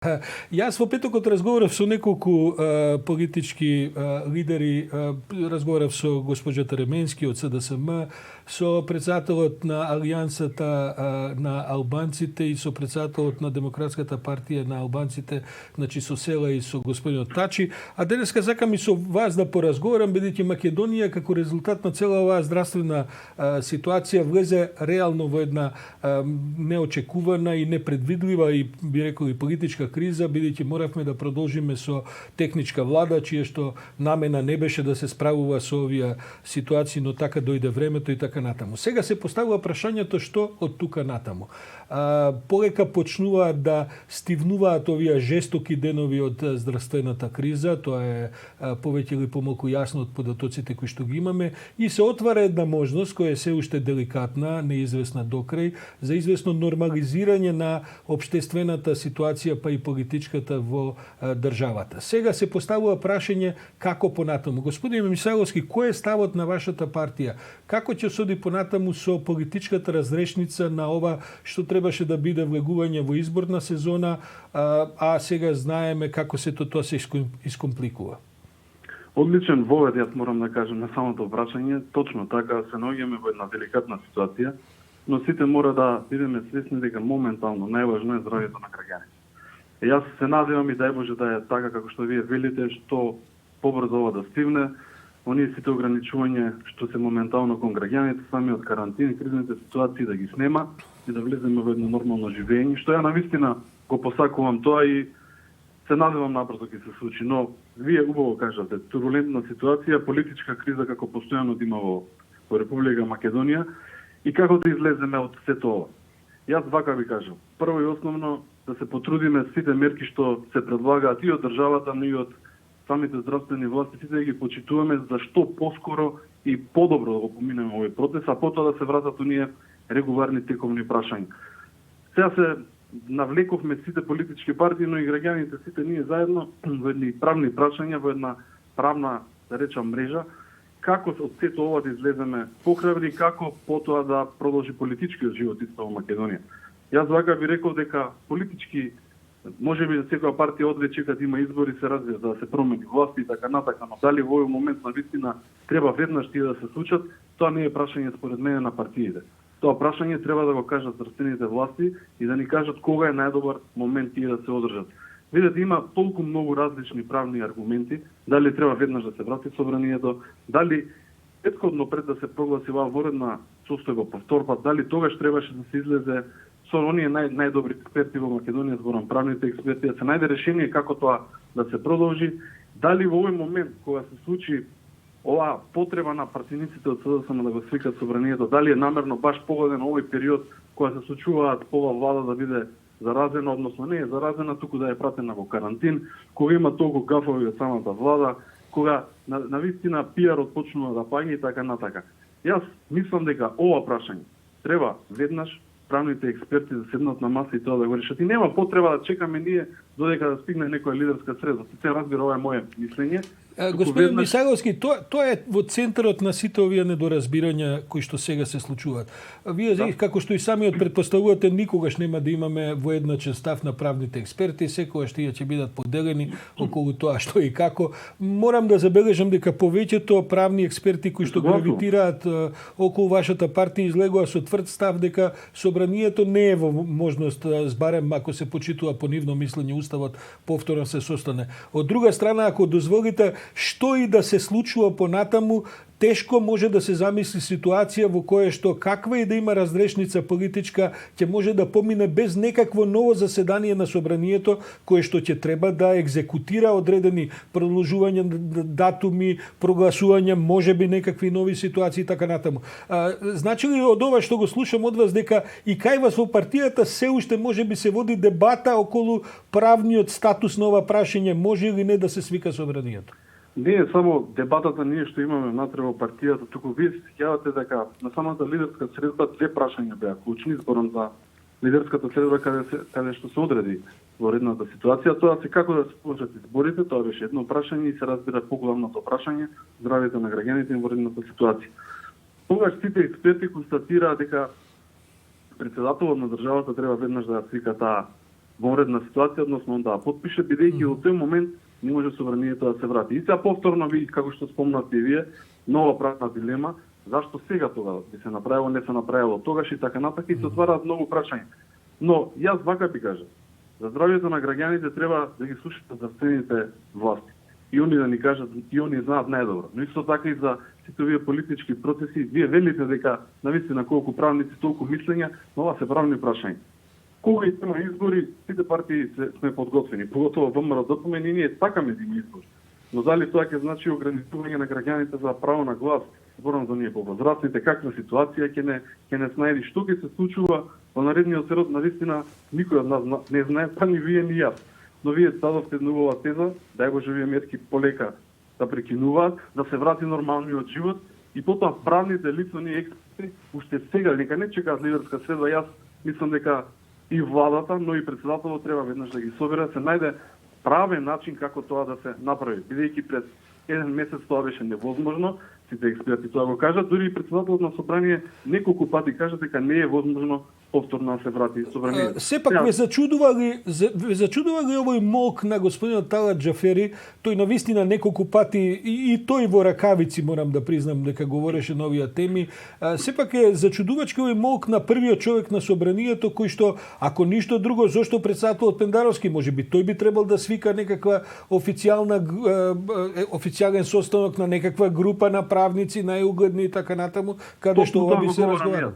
Јас во петокот разговарав со неколку политички лидери, разговарав со госпоѓа Теременски од СДСМ, со председателот на Алијансата на албанците и со председателот на Демократската партија на албанците, значи со Села и со господинот Тачи. А денеска сакам и со вас да поразговарам, бидејќи Македонија како резултат на цела оваа здравствена ситуација влезе реално во една неочекувана и непредвидлива и би рекол и политичка криза, бидејќи моравме да продолжиме со техничка влада, чија што намена не беше да се справува со овие ситуации, но така дојде времето и така натаму. Сега се поставува прашањето што од тука натаму. Полека почнуваат да стивнуваат овие жестоки денови од здравствената криза, тоа е повеќе или помалку јасно од податоците кои што ги имаме, и се отвара една можност која е се уште деликатна, неизвестна докрај, за известно нормализирање на општествената ситуација па и политичката во државата. Сега се поставува прашање како понатаму. Господин Мисайловски, кој е ставот на вашата партија? Како ќе соди понатаму со политичката разрешница на ова што требаше да биде влегување во изборна сезона, а сега знаеме како сето тоа се искомпликува? Одличен вовед, јас морам да кажам на самото обрашање. Точно така се наоѓаме во една деликатна ситуација, но сите мора да бидеме свесни дека моментално најважно е здравјето на граѓаните. Јас се надевам и дај Боже да е така како што вие велите, што побрзо ова да стивне, оние сите ограничувања што се моментално кон граѓаните, самиот карантин, кризните ситуации да ги снема и да влеземе во едно нормално живење, што ја навистина го посакувам тоа и се надевам набрзо ќе се случи. Но вие убаво кажате, турбулентна ситуација, политичка криза како постојано има во Република Македонија и како да излеземе од сето ова. Јас вака ви кажам, прво и основно да се потрудиме сите мерки што се предлагаат и од државата, но и од самите здравствени власти, сите да ги почитуваме за што поскоро и подобро да го поминеме овој процес, а потоа да се вратат оние регуларни тековни прашања. Сега се навлековме сите политички партии, но и граѓаните сите ние заедно во едни правни прашања, во една правна, да речам, мрежа, како од сето ова да излеземе покрајни, како потоа да продолжи политичкиот живот исто во Македонија. Јас вака би рекол дека политички може би за секоја партија одве чека да има избори, се развива да се промени власти и така натака, но дали во овој момент на вистина треба веднаш тие да се случат, тоа не е прашање според мене на партиите. Тоа прашање треба да го кажат здравствените власти и да ни кажат кога е најдобар момент тие да се одржат. Видете, има толку многу различни правни аргументи, дали треба веднаш да се врати собранието, дали претходно пред да се прогласи оваа воредна состојба повторпат, дали тогаш требаше да се излезе со оние најдобри експерти во Македонија, зборам правните експерти, да се најде решение како тоа да се продолжи, дали во овој момент кога се случи оваа потреба на партиниците од СДСМ да го свикат собранието, дали е намерно баш погоден овој период кога се случуваат ова влада да биде заразена, односно не е заразена, туку да е пратена во карантин, кога има толку гафови од самата влада, кога на вистина пиарот почнува да паѓа и така натака. Јас мислам дека ова прашање треба веднаш правните експерти да седнат на маса и тоа да го решат. И нема потреба да чекаме ние додека да стигне некоја лидерска среда. Се разбира, ова е моје мислење. Господин Мисайловски, тоа е во центарот на сите овие недоразбирања кои што сега се случуваат. Вие, како што и самиот претпоставувате, никогаш нема да имаме воедначен став на правните експерти, секогаш тие ќе бидат поделени околу тоа што и како. Морам да забележам дека повеќето правни експерти кои што гравитираат околу вашата партија излегува со тврд став дека собранието не е во можност, збарем ако се почитува по нивно мислење уставот, повторно се состане. Од друга страна, ако дозволите, што и да се случува понатаму, тешко може да се замисли ситуација во која што каква и да има разрешница политичка ќе може да помине без некакво ново заседание на собранието кое што ќе треба да екзекутира одредени продолжување датуми, прогласување, можеби некакви нови ситуации и така натаму. Значи ли од ова што го слушам од вас дека и кај вас во партијата се уште можеби се води дебата околу правниот статус на ова прашање, може или не да се свика собранието? Не е само дебатата ние што имаме внатре во партијата, туку вие се сеќавате дека на самата лидерска средба две прашања беа клучни, зборам за лидерската средба каде што се одреди во редната ситуација, тоа се како да се получат изборите, тоа беше едно прашање и се разбира поглавното прашање, здравјето на граѓаните во редната ситуација. Тогаш сите експерти констатираа дека председателот на државата треба веднаш да свика таа вонредна ситуација, односно да потпише, бидејќи во тој момент не може собранието да се врати. И сега повторно ви, како што спомнавте и вие, нова правна дилема, зашто сега тоа би се направило, не се направило тогаш и така натака, и се отвараат многу прашања. Но јас вака би кажа, за здравјето на граѓаните треба да ги слушате здравствените власти. И они да ни кажат, и они знаат најдобро. Но исто така и за сите овие политички процеси, вие велите дека навистина колку правници, толку мислења, но ова се правни прашања. Кога има избори, сите партии сме подготвени, поготово ВМРО ДПМН, и ние сакаме да има избори. Но дали тоа ќе значи ограничување на граѓаните за право на глас, зборам за ние повозрастните, каква ситуација ќе не снајди, што ќе се случува во наредниот период, навистина никој од нас не знае, па ни вие ни јас. Но вие дадовте нова теза, дај Боже вие мерки полека да прекинуваат, да се врати нормалниот живот и потоа правните лица ни експерти уште сега, нека не чекаат лидерска средба, јас мислам дека и владата, но и председателот треба веднаш да ги собере, се најде правен начин како тоа да се направи. Бидејќи пред еден месец тоа беше невозможно, сите експерти тоа го кажат, дури и председателот на собрание неколку пати кажа дека не е возможно повторно да се врати собранието. Сепак ве зачудува ли овој молк на господинот Талат Џафери? Тој навистина неколку пати и тој во ракавици, морам да признам, дека говореше на овие теми. Сепак е зачудувачки овој молк на првиот човек на собранието, кој што, ако ништо друго, зошто председателот Пендаровски, можеби тој би требал да свика некаква официјален состанок на некаква група на правници, најугледни и така натаму, каде што ова би се разговара.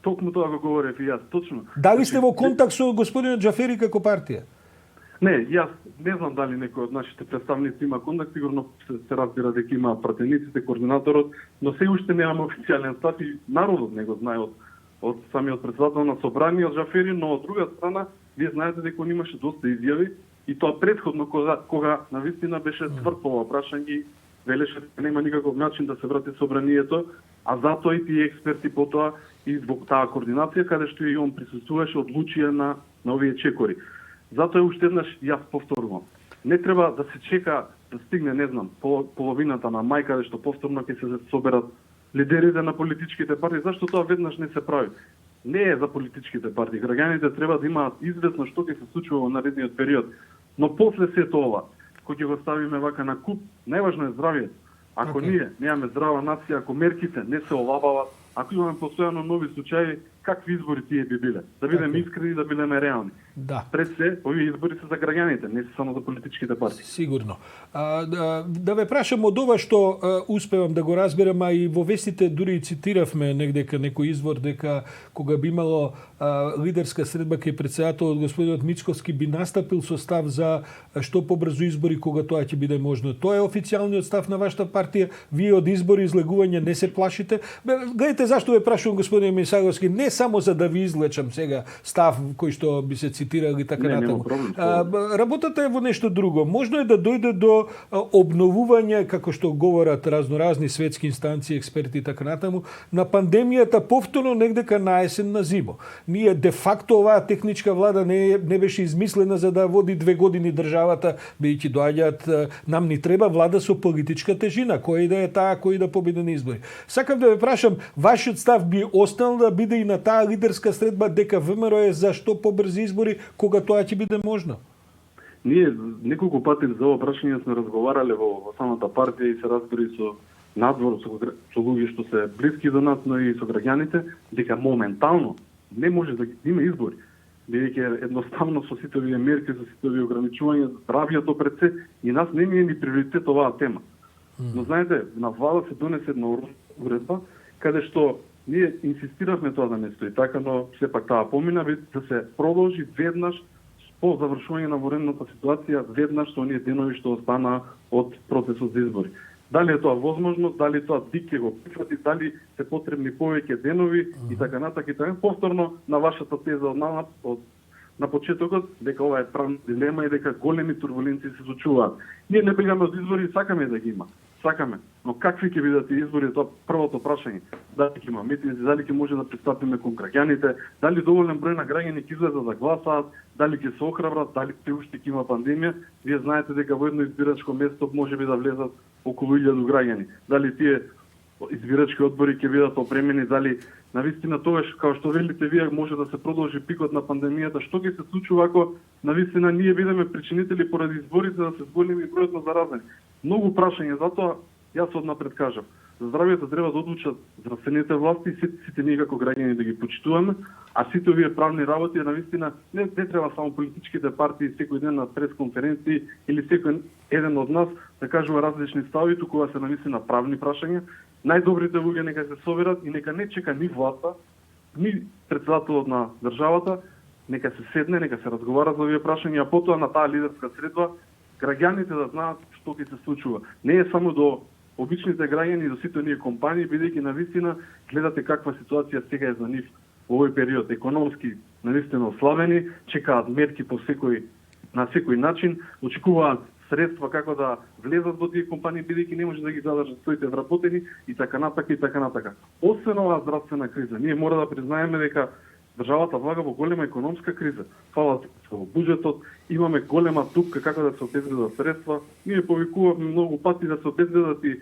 Токму тоа го говорев и јас, точно. Дали сте во контакт со господинот Џафери како партија? Не, јас не знам дали некој од нашите представници има контакт, сигурно се разбира дека има пратениците, координаторот, но се уште немаме официјален став и народот не го знае од самиот председател на собранието Џафери, но од друга страна, вие знаете дека он имаше доста изјави и тоа претходно кога навистина беше тврд ова прашање и велеше дека нема никаков начин да се врати собранието, а затоа и тие експерти потоа и због таа координација, каде што и он присуствуваше, одлучија на овие чекори. Затоа уште еднаш јас повторувам. Не треба да се чека да стигне, не знам, половината на мај, каде што повторно ќе се соберат лидерите на политичките партии. Зашто тоа веднаш не се прави? Не е за политичките партии. Граѓаните треба да имаат известно што ќе се случува во наредниот период. Но после сето ова, кога ќе го ставиме вака на куп, најважно е здравјето. Ако ние немаме здрава нација, ако мерките не се олабават, ако имаме постојано нови случаи, какви избори тие би биле? Да бидеме искрени, да бидеме реални. Да. Пред се, овие избори се за граѓаните, не се само за политичките партии. Сигурно. Да ве прашам од ова што успевам да го разберам, а и во вестите дури цитиравме негдека некој извор дека кога би имало лидерска средба кај председателот господинот Мицковски би настапил со став за што побрзо избори кога тоа ќе биде можно. Тоа е официјалниот став на вашата партија. Вие од избори излегување не се плашите. Гледайте зашто ве прашувам господин Мисаговски, не само за да ви излечам сега став кој што би се цитирали така натаму. Работата е во нешто друго. Можно е да дојде до обновување, како што говорат разноразни светски инстанции, експерти и така натаму, на пандемијата повторно негдека на есен на зимо. Ние де факто оваа техничка влада не беше измислена за да води 2 години државата, бидејќи доаѓаат, нам ни треба влада со политичка тежина, кој да е таа, кој да победи на избори. Сакам да ве прашам, вашиот став би останал да биде и на таа лидерска средба дека ВМРО е за што побрзи избори кога тоа ќе биде можно? Ние неколку пати за ова прашање сме разговарале во самата партија и се разбери со надвор со луѓе што се блиски до нас, но и со граѓаните, дека моментално не може да има избори. Бидејќи едноставно со сите овие мерки, со сите овие ограничувања, здравјето пред се, и нас не ни е ни приоритет оваа тема. Но знаете, на влада се донесе една уредба, каде што ние инсистиравме тоа да не стои така, но сепак таа помина да се продолжи веднаш по завршување на военната ситуација, веднаш со оние денови што остана од процесот за избори. Дали е тоа возможно, дали тоа ДИК ќе го прифати, дали се потребни повеќе денови и така натака и така. Повторно на вашата теза на почетокот дека ова е правна дилема и дека големи турбуленции се случуваат. Ние не бегаме од избори, сакаме да ги има. Сакаме. Но какви ќе бидат избори, тоа првото прашање. Дали ќе има митинзи, дали ќе може да пристапиме кон граѓаните, дали доволен број на граѓани ќе излезат да гласаат, дали ќе се охрабрат, дали се уште ќе има пандемија. Вие знаете дека во едно избирачко место можеби да влезат околу 1000 граѓани. Дали тие избирачки одбори ќе бидат опремени, дали навистина тогаш, како што велите вие, може да се продолжи пикот на пандемијата, што ќе се случува ако навистина ние бидеме причинители поради изборите да се зголеми бројот на заразени. Многу прашања, затоа јас однапред кажав. За здравјето треба да одлучат здравствените власти и сите ние како граѓани да ги почитуваме, а сите овие правни работи навистина не треба само политичките партии секој ден на пресконференции или секој еден од нас да кажува различни стави, туку се навистина правни прашања. Најдобрите луѓе нека се соберат и нека не чека ни власта, ни претседателот на државата, нека се седне, нека се разговара за овие прашања, а потоа на таа лидерска средба граѓаните да знаат што ќе се случува. Не е само до обичните граѓани, до сите ние компании, бидејќи навистина гледате каква ситуација сега е за нив во овој период, економски навистина ослабени, чекаат мерки на секој начин, очекуваат средства како да влезат во тие компании, бидејќи не може да ги задржат своите вработени и така натака и така натака. Освен оваа здравствена криза, ние мора да признаеме дека државата влага во голема економска криза. Фала во буџетот, имаме голема тупка како да се обезбедат средства. Ние повикуваме многу пати да се обезбедат и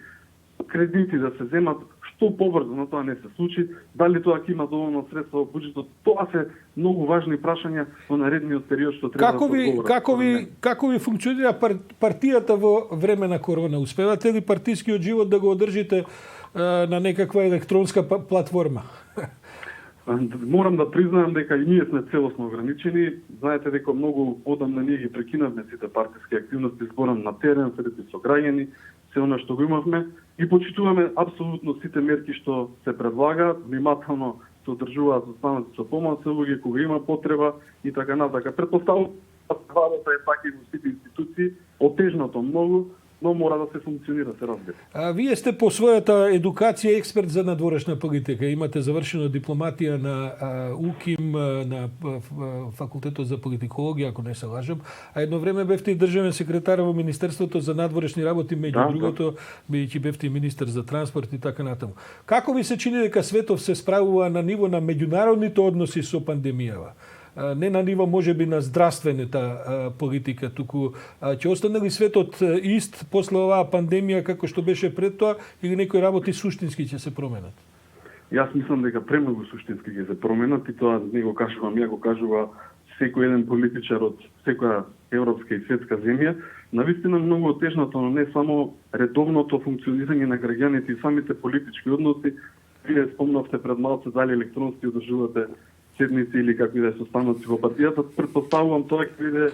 кредити да се земат што побрзо, но тоа не се случи. Дали тоа ќе има доволно средства во буџетот? Тоа се многу важни прашања во наредниот период што треба да се одговори. Како ви функционира партијата во време на корона? Успевате ли партискиот живот да го одржите на некаква електронска платформа? Морам да признаам дека и ние сме целосно ограничени. Знаете дека многу одамна ние ги прекинавме сите партиски активности, зборам на терен, среди со граѓани, се она што го имавме и почитуваме апсолутно сите мерки што се предлагаат, внимателно се одржуваат останати со помалку луѓе кога има потреба и така натака. Претпоставувам владата е така и во сите институции, отежнато многу, но мора да се функционира, се разбира. Вие сте по својата едукација експерт за надворешна политика. Имате завршено дипломатија на УКИМ, на факултетот за политикологија, ако не се лажам, а едно време бевте и државен секретар во Министерството за надворешни работи, меѓу другото, бидејќи бевте и министер за транспорт и така натаму. Како ви се чини дека светов се справува на ниво на меѓународните односи со пандемијава? Не на ниво можеби на здравствената политика, туку ќе остане ли светот ист после оваа пандемија како што беше пред тоа или некои работи суштински ќе се променат? Јас мислам дека премногу суштински ќе се променат и тоа не го кажувам, ја го кажува секој еден политичар од секоја европска и светска земја. Навистина многу отежното, но не само редовното функционирање на граѓаните и самите политички односи. Вие спомнавте пред малце дали електронски одржувате седници или какви да се останат во партијата, претпоставувам тоа ќе биде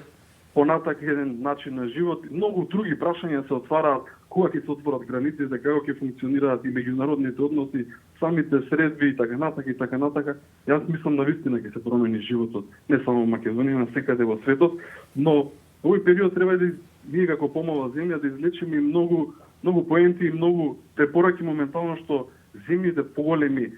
понатак еден начин на живот. Многу други прашања се отвараат кога ќе се отворат границите, како ќе функционираат и меѓународните односи, самите средби и така натака и така натака. Јас мислам навистина ќе се промени животот, не само во Македонија, на секаде во светот, но овој период треба да ние како помала земја да извлечеме многу поенти и многу препораки моментално што земјите поголеми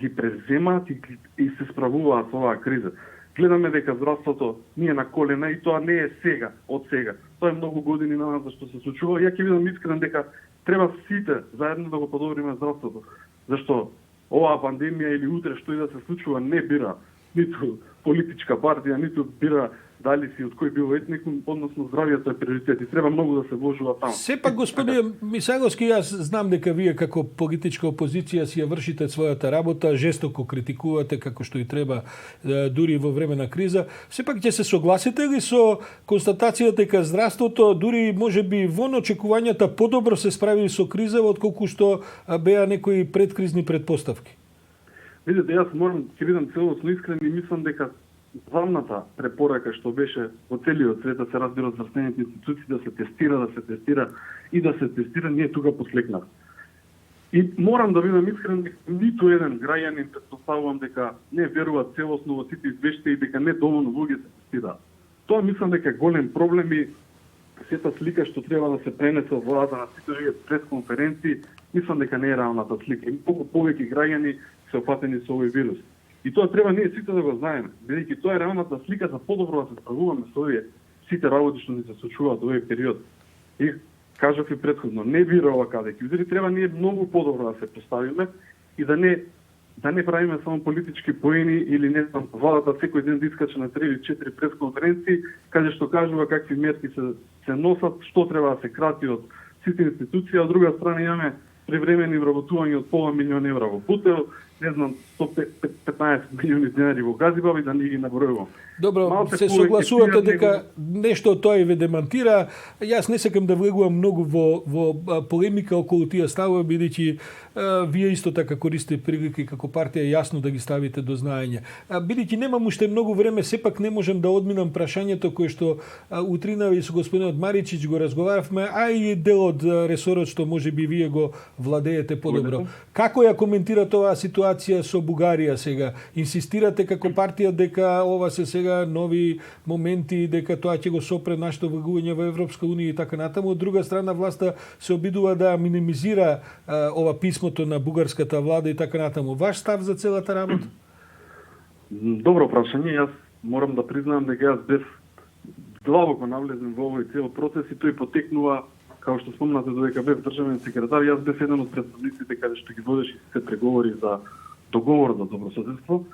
ги преземаат и се справуваат со оваа криза. Гледаме дека здравството ние на колена и тоа не е сега, од сега. Тоа е многу години на нас зашто се случува. Ја ќе бидам искрен дека треба сите заедно да го подобриме здравството. Зашто оваа пандемија или утре што и да се случува не бира ниту политичка партија, ниту бира дали си од кој бил етник, односно здравјето е приоритет и треба многу да се вложува таму. Сепак, господин Мисаговски, јас знам дека вие како политичка опозиција си ја вршите својата работа, жестоко критикувате како што и треба дури во време на криза. Сепак ќе се согласите ли со констатацијата дека здравството дури можеби во очекувањата подобро се справи со криза отколку што беа некои предкризни предпоставки? Видите, јас морам ќе бидам целосно искрен и мислам дека главната препорака што беше во целиот свет да се разбира здравствените институции да се тестира и да се тестира, ние тука послекнав. И морам да бидам искрен дека ниту еден граѓанин претпоставувам дека не верува целосно во сите извештаи и дека не доволно луѓе се тестираат. Тоа мислам дека е голем проблем и сета слика што треба да се пренесе од владата на сите овие пресконференции, мислам дека не е реалната слика. И многу повеќе граѓани се опатени со овој вирус. И тоа треба ние сите да го знаеме, бидејќи тоа е реалната слика за подобро да се справуваме со овие сите работи што ни се случуваат во овој период. И кажав и претходно, не бира ова каде ќе удри, треба ние многу подобро да се поставиме и да не правиме само политички поени или не знам владата секој ден да искача на 3 или 4 пресконференции, каде што кажува какви мерки се носат, што треба да се крати од сите институции, а од друга страна имаме привремени вработување од пола милион евра во Бутел, не знам, 115 милиони денари во Газибаб и да не ги набројувам. Добро, Малце се повеќе согласувате пијат дека него- нешто од тоа и ве демантира. Јас не сакам да влегувам многу во полемика околу тие ставови, бидејќи вие исто така користите прилики како партија јасно да ги ставите до знаење. Бидејќи немам уште многу време, сепак не можам да одминам прашањето кое што утринава и со господинот Маричич го разговаравме, а и дел од ресорот што можеби вие го владеете подобро. Како ја коментирате оваа ситуација со Бугарија сега? Инсистирате како партија дека ова се сега нови моменти, дека тоа ќе го сопре нашето влегување во Европска унија и така натаму. Од друга страна, власта се обидува да минимизира ова писмото на бугарската влада и така натаму. Ваш став за целата работа? Добро прашање. Јас морам да признаам дека јас бев длабоко навлезен во овој цел процес и тој потекнува, како што спомнате, додека бев државен секретар, јас бев еден од представниците каде што ги водеше се преговори за договор за добрососедство.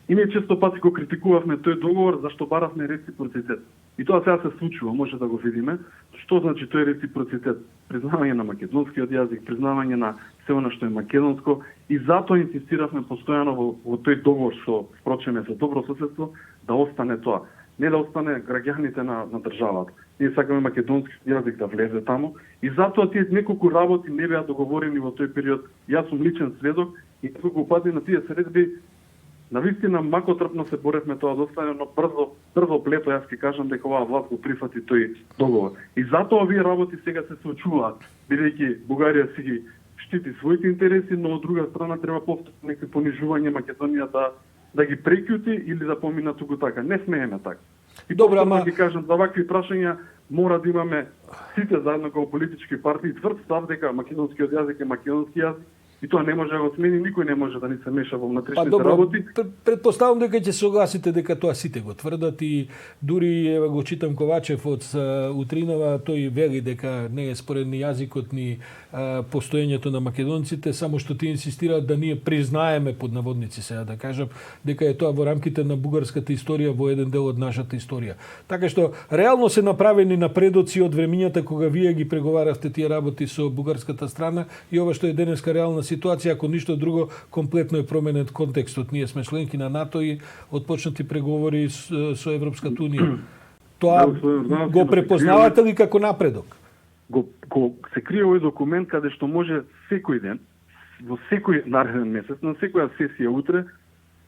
И ние често пати го критикувавме тој договор зашто баравме реципроцитет. И тоа сега се случува, може да го видиме. Што значи тој реципроцитет? Признавање на македонскиот јазик, признавање на се она што е македонско, и затоа инсистиравме постојано во тој договор со впрочем за добрососедство да остане тоа. Не да остане граѓаните на државата. Ние сакаме македонски јазик да влезе таму и затоа тие неколку работи не беа договорени во тој период. Јас сум личен сведок и неколку пати на тие средби навистина макотрпно се боревме тоа да остане, но брзо плето јас ќе кажам дека оваа власт го прифати тој договор. И затоа овие работи сега се случуваат, бидејќи Бугарија си ги штити своите интереси, но од друга страна треба повторно некои понижување Македонија да ги прекјути или да помина туку така. Не смееме така. И Добро, повторно ама ги кажам, за вакви прашања мора да имаме сите заедно како политички партии тврд став дека македонскиот јазик е македонски јазик и тоа не може да го смени, никој не може да ни се меша во внатрешните работи. Предпоставам дека ќе согласите дека тоа сите го тврдат и дури ева го читам Ковачев од утринава, тој вели дека не е според ни јазикот ни постоењето на македонците, само што ти инсистираат да ние признаеме под наводници сега да кажам дека е тоа во рамките на бугарската историја во еден дел од нашата историја. Така што реално се направени напредоци од времињата кога вие ги преговаравте тие работи со бугарската страна и ова што е денеска реална ситуација, ако ништо друго, комплетно е променет контекстот. Ние сме членки на НАТО и отпочнати преговори со Европската унија. Тоа го препознавате ли како напредок? Го се крие овој документ каде што може секој ден, во секој нареден месец, на секоја сесија утре,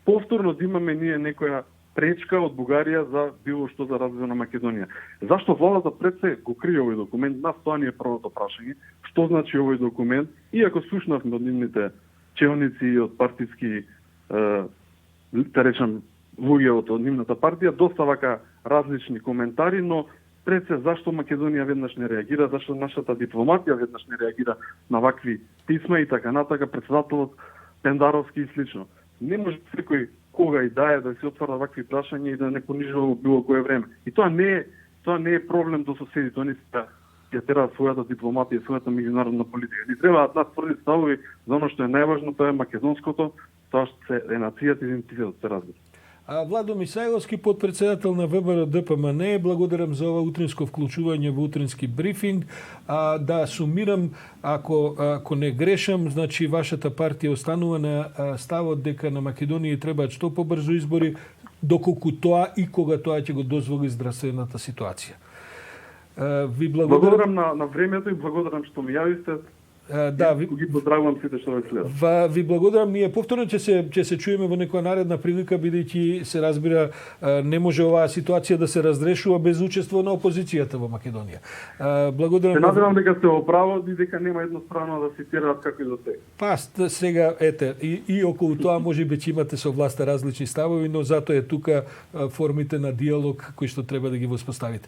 повторно да имаме ние некоја пречка од Бугарија за било што за развој на Македонија. Зашто владата пред се го крие овој документ? Нас тоа ни е првото прашање. Што значи овој документ? Иако слушнавме од нивните челници и од партиски, да речем, луѓе од нивната партија, доста вака различни коментари, но пред се зашто Македонија веднаш не реагира, зашто нашата дипломатија веднаш не реагира на вакви писма и така натака, председателот Пендаровски и слично. Не може секој кога и да се отвара вакви прашања и да не понижува во било кое време. И тоа не е проблем до соседите, они ја тераат својата дипломатија, својата меѓународна политика. Ни требаат нас тврди ставови за оно што е најважно, тоа е македонското, тоа што е нацијата и идентитетот, се разбира. Владо Мисајловски, подпредседател на ВМРО ДПМН, благодарам за ова утринско вклучување во утрински брифинг. Да сумирам, ако не грешам, значи вашата партија останува на ставот дека на Македонија требаат што побрзо избори, доколку тоа и кога тоа ќе го дозволи здравствената ситуација. Ви благодарам на времето и благодарам што ми јависте. Да, ги поздравувам сите што ве следат. Ви благодарам. Ние повторно ќе се чуеме во некоја наредна прилика, бидејќи се разбира не може оваа ситуација да се разрешува без учество на опозицијата во Македонија. Благодарам. Се надевам дека сте во право и дека нема едностранно да се тираат како и до сега. Па сега ете и околу тоа можеби ќе имате со власта различни ставови, но затоа е тука формите на диалог кои што треба да ги воспоставите.